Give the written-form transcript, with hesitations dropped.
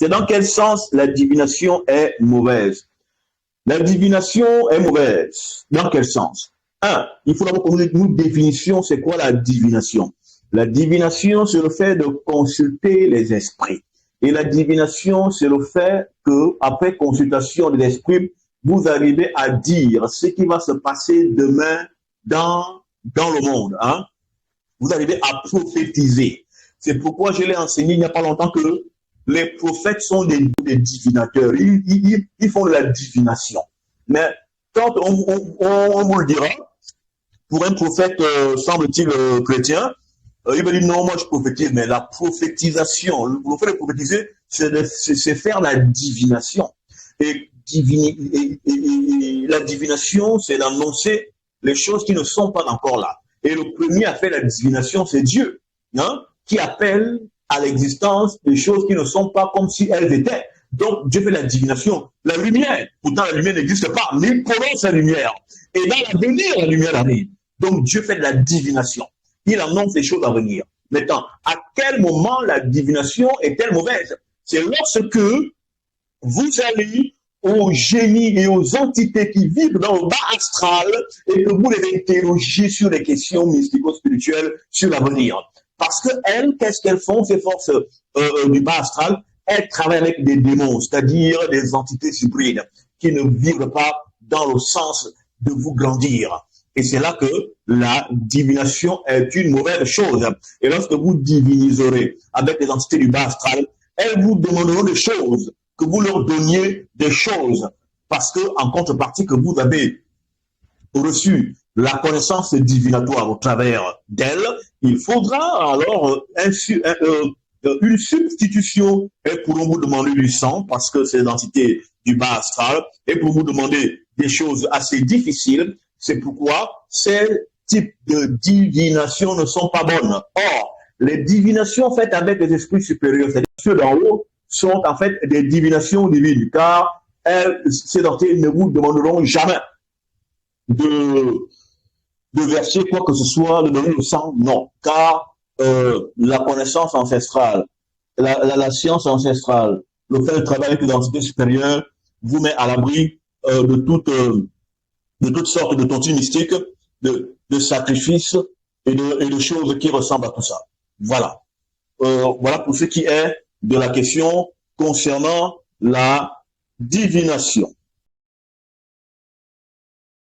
C'est dans quel sens la divination est mauvaise? La divination est mauvaise. Dans quel sens? Un, il faut d'abord connaître une définition, c'est quoi la divination? La divination, c'est le fait de consulter les esprits. Et la divination, c'est le fait que, après consultation des esprits, vous arrivez à dire ce qui va se passer demain dans le monde. Hein? Vous arrivez à prophétiser. C'est pourquoi je l'ai enseigné il n'y a pas longtemps que les prophètes sont des divinateurs. Ils font de la divination. Mais quand on vous le dira, pour un prophète, semble-t-il, chrétien, il va dire non, moi je prophétise, mais la prophétisation, le fait de prophétiser, c'est faire la divination. Et la divination, c'est d'annoncer les choses qui ne sont pas encore là. Et le premier à faire la divination, c'est Dieu, hein, qui appelle à l'existence des choses qui ne sont pas comme si elles étaient. Donc, Dieu fait la divination. La lumière, pourtant la lumière n'existe pas, mais il prononce la lumière. Et dans l'avenir, la lumière arrive. Donc, Dieu fait de la divination. Il annonce les choses à venir. Maintenant, à quel moment la divination est-elle mauvaise? C'est lorsque vous allez aux génies et aux entités qui vivent dans le bas astral et que vous les interrogez sur les questions mystico-spirituelles sur l'avenir. Parce que elles, qu'est-ce qu'elles font, ces forces du bas astral? Elles travaillent avec des démons, c'est-à-dire des entités hybrides qui ne vivent pas dans le sens de vous grandir. Et c'est là que la divination est une mauvaise chose. Et lorsque vous diviniserez avec les entités du bas astral, elles vous demanderont des choses, que vous leur donniez des choses, parce que en contrepartie que vous avez reçu la connaissance divinatoire au travers d'elles, il faudra alors une substitution. Elles pourront vous demander du sang, parce que c'est l'entité du bas astral, et pour vous demander des choses assez difficiles. C'est pourquoi ces types de divinations ne sont pas bonnes. Or, les divinations faites avec les esprits supérieurs, c'est-à-dire ceux d'en haut, sont en fait des divinations divines, car ces entités ne vous demanderont jamais de verser quoi que ce soit, de donner le sang, non, car la connaissance ancestrale, la science ancestrale, le fait de travailler avec les entités supérieures vous met à l'abri de toutes sortes de tontines mystiques, de sacrifices et de choses qui ressemblent à tout ça. Voilà. Voilà pour ce qui est de la question concernant la divination.